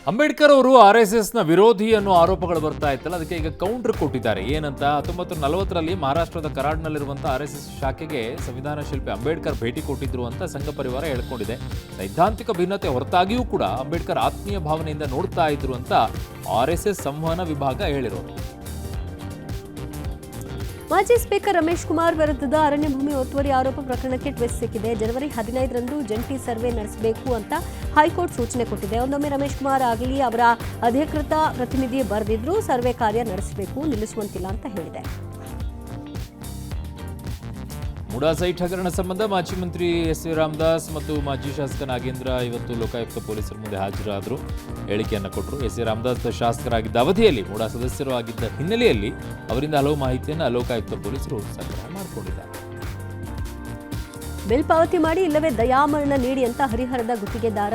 ಅಂಬೇಡ್ಕರ್ ಅವರು RSSನ ವಿರೋಧಿ ಅನ್ನೋ ಆರೋಪಗಳು ಬರ್ತಾ ಇತ್ತಲ್ಲ, ಅದಕ್ಕೆ ಈಗ ಕೌಂಟರ್ ಕೊಟ್ಟಿದ್ದಾರೆ. ಏನಂತ 1940ರಲ್ಲಿ ಮಹಾರಾಷ್ಟ್ರದ ಕರಾಡ್ನಲ್ಲಿರುವಂತಹ RSS ಶಾಖೆಗೆ ಸಂವಿಧಾನ ಶಿಲ್ಪಿ ಅಂಬೇಡ್ಕರ್ ಭೇಟಿ ಕೊಟ್ಟಿದ್ರು ಅಂತ ಸಂಘ ಪರಿವಾರ ಹೇಳ್ಕೊಂಡಿದೆ. ಸೈದ್ಧಾಂತಿಕ ಭಿನ್ನತೆ ಹೊರತಾಗಿಯೂ ಕೂಡ ಅಂಬೇಡ್ಕರ್ ಆತ್ಮೀಯ ಭಾವನೆಯಿಂದ ನೋಡ್ತಾ ಇದ್ರು ಅಂತ RSS ಸಂವಹನ ವಿಭಾಗ ಹೇಳಿರೋದು. ಮಾಜಿ ಸ್ಪೀಕರ್ ರಮೇಶ್ ಕುಮಾರ್ ವಿರುದ್ಧದ ಅರಣ್ಯ ಭೂಮಿ ಒತ್ತುವರಿ ಆರೋಪ ಪ್ರಕರಣಕ್ಕೆ ಟ್ವಿಸ್ಟ್ ಸಿಕ್ಕಿದೆ. ಜನವರಿ 15ರಂದು ಜಂಟಿ ಸರ್ವೆ ನಡೆಸಬೇಕು ಅಂತ ಹೈಕೋರ್ಟ್ ಸೂಚನೆ ಕೊಟ್ಟಿದೆ. ಒಂದೊಮ್ಮೆ ರಮೇಶ್ ಕುಮಾರ್ ಆಗಲಿ ಅವರ ಅಧಿಕೃತ ಪ್ರತಿನಿಧಿ ಬರೆದಿದ್ರು ಸರ್ವೆ ಕಾರ್ಯ ನಡೆಸಬೇಕು, ನಿಲ್ಲಿಸುವಂತಿಲ್ಲ ಅಂತ ಹೇಳಿದೆ. ಮುಡಾ ಸೈಟ್ ಹಗರಣ ಸಂಬಂಧ ಮಾಜಿ ಮಂತ್ರಿ ಎಸ್.ವಿ. ರಾಮದಾಸ್ ಮತ್ತು ಮಾಜಿ ಶಾಸಕ ನಾಗೇಂದ್ರ ಇವತ್ತು ಲೋಕಾಯುಕ್ತ ಪೊಲೀಸರ ಮುಂದೆ ಹಾಜರಾದರು, ಹೇಳಿಕೆಯನ್ನು ಕೊಟ್ಟರು. ಎಸ್.ವಿ. ರಾಮದಾಸ್ ಶಾಸಕರಾಗಿದ್ದ ಅವಧಿಯಲ್ಲಿ ಮುಡಾ ಸದಸ್ಯರು ಆಗಿದ್ದ ಹಿನ್ನೆಲೆಯಲ್ಲಿ ಅವರಿಂದ ಹಲವು ಮಾಹಿತಿಯನ್ನು ಲೋಕಾಯುಕ್ತ ಪೊಲೀಸರು ಸಂಗ್ರಹ ಮಾಡಿಕೊಂಡಿದ್ದಾರೆ. ಬಿಲ್ ಪಾವತಿ ಮಾಡಿ ಇಲ್ಲವೇ ದಯಾಮರಣ ನೀಡಿ ಅಂತ ಹರಿಹರದ ಗುತ್ತಿಗೆದಾರ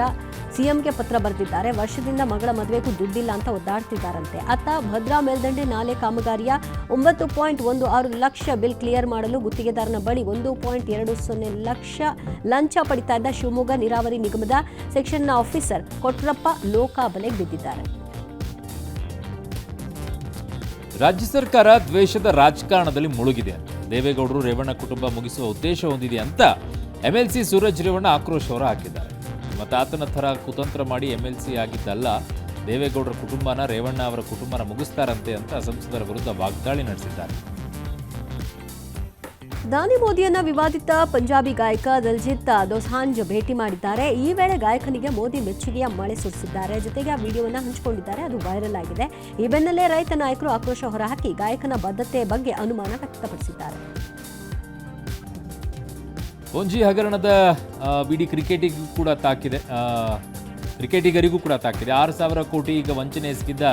ಸಿಎಂಗೆ ಪತ್ರ ಬರೆದಿದ್ದಾರೆ. ವರ್ಷದಿಂದ ಮಗಳ ಮದುವೆಗೂ ದುಡ್ಡಿಲ್ಲ ಅಂತ ಒದ್ದಾಡ್ತಿದ್ದಾರಂತೆ. ಅತ್ತ ಭದ್ರಾ ಮೇಲ್ದಂಡೆ ನಾಲೆ ಕಾಮಗಾರಿಯ 9.16 ಲಕ್ಷ ಬಿಲ್ ಕ್ಲಿಯರ್ ಮಾಡಲು ಗುತ್ತಿಗೆದಾರನ ಬಳಿ 1.20 ಲಕ್ಷ ಲಂಚ ಪಡಿತಾ ಇದ್ದ ಶಿವಮೊಗ್ಗ ನೀರಾವರಿ ನಿಗಮದ ಸೆಕ್ಷನ್ನ ಆಫೀಸರ್ ಕೊಟ್ರಪ್ಪ ಲೋಕಾಬಲೆಗೆ ಬಿದ್ದಿದ್ದಾರೆ. ರಾಜ್ಯ ಸರ್ಕಾರ ದ್ವೇಷದ ರಾಜಕಾರಣದಲ್ಲಿ ಮುಳುಗಿದೆ ಅಂತ ದೇವೇಗೌಡರು ರೇವಣ್ಣ ಕುಟುಂಬ ಮುಗಿಸುವ ಉದ್ದೇಶ ಹೊಂದಿದೆ ಅಂತ MLC ಸೂರಜ್ ರೇವಣ್ಣ ಆಕ್ರೋಶ ಹೊರ ಹಾಕಿದ್ದಾರೆ. ಮತ್ತು ಆತನ ಥರ ಕುತಂತ್ರ ಮಾಡಿ MLC ಆಗಿದ್ದಲ್ಲ, ದೇವೇಗೌಡರ ಕುಟುಂಬನ ರೇವಣ್ಣ ಅವರ ಕುಟುಂಬನ ಮುಗಿಸ್ತಾರಂತೆ ಅಂತ ಸಂಸದರ ವಿರುದ್ಧ ವಾಗ್ದಾಳಿ ನಡೆಸಿದ್ದಾರೆ. ದಾನಿ ಮೋದಿಯನ್ನ ವಿವಾದಿತ ಪಂಜಾಬಿ ಗಾಯಕ ದಲ್ಜಿತ್ ದೋಸಾಂಜ್ ಭೇಟಿ ಮಾಡಿದ್ದಾರೆ. ಈ ವೇಳೆ ಗಾಯಕನಿಗೆ ಮೋದಿ ಮೆಚ್ಚುಗೆಯ ಮಳೆ ಸುರಿಸಿದ್ದಾರೆ. ಜೊತೆಗೆ ಆ ವಿಡಿಯೋವನ್ನು ಹಂಚಿಕೊಂಡಿದ್ದಾರೆ, ಅದು ವೈರಲ್ ಆಗಿದೆ. ಈ ಬೆನ್ನಲ್ಲೇ ರೈತ ನಾಯಕರು ಆಕ್ರೋಶ ಹೊರಹಾಕಿ ಗಾಯಕನ ಬದ್ಧತೆಯ ಬಗ್ಗೆ ಅನುಮಾನ ವ್ಯಕ್ತಪಡಿಸಿದ್ದಾರೆ. ಪೊಂಜಿ ಹಗರಣದ ಬಿಡಿ ಕ್ರಿಕೆಟಿಗರಿಗೂ ಕೂಡ ತಾಕಿದೆ. 6,000 ಕೋಟಿ ಈಗ ವಂಚನೆ ಎಸಗಿದ್ದ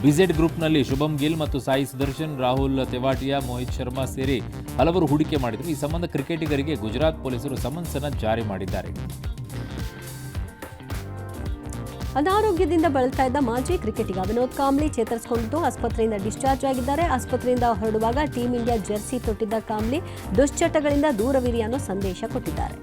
BZ ಗ್ರೂಪ್ನಲ್ಲಿ ಶುಭಂ ಗಿಲ್ ಮತ್ತು ಸಾಯಿ ಸುದರ್ಶನ್, ರಾಹುಲ್ ತೆವಾಟಿಯಾ, ಮೋಹಿತ್ ಶರ್ಮಾ ಸೇರಿ ಹಲವರು ಹೂಡಿಕೆ ಮಾಡಿದರು. ಈ ಸಂಬಂಧ ಕ್ರಿಕೆಟಿಗರಿಗೆ ಗುಜರಾತ್ ಪೊಲೀಸರು ಸಮನ್ಸ್ ಅನ್ನು ಜಾರಿ ಮಾಡಿದ್ದಾರೆ. ಅನಾರೋಗ್ಯದಿಂದ ಬಳಲ್ತಾ ಇದ್ದ ಮಾಜಿ ಕ್ರಿಕೆಟಿಗ ವಿನೋದ್ ಕಾಂಬ್ಲಿ ಚೇತರಿಸಿಕೊಂಡು ಆಸ್ಪತ್ರೆಯಿಂದ ಡಿಸ್ಚಾರ್ಜ್ ಆಗಿದ್ದಾರೆ. ಆಸ್ಪತ್ರೆಯಿಂದ ಹೊರಡುವಾಗ ಟೀಂ ಇಂಡಿಯಾ ಜೆರ್ಸಿ ತೊಟ್ಟಿದ್ದ ಕಾಂಬ್ಲಿ ದುಶ್ಚಟಗಳಿಂದ ದೂರವಿರಿ ಅನ್ನೋ ಸಂದೇಶ ಕೊಟ್ಟಿದ್ದಾರೆ.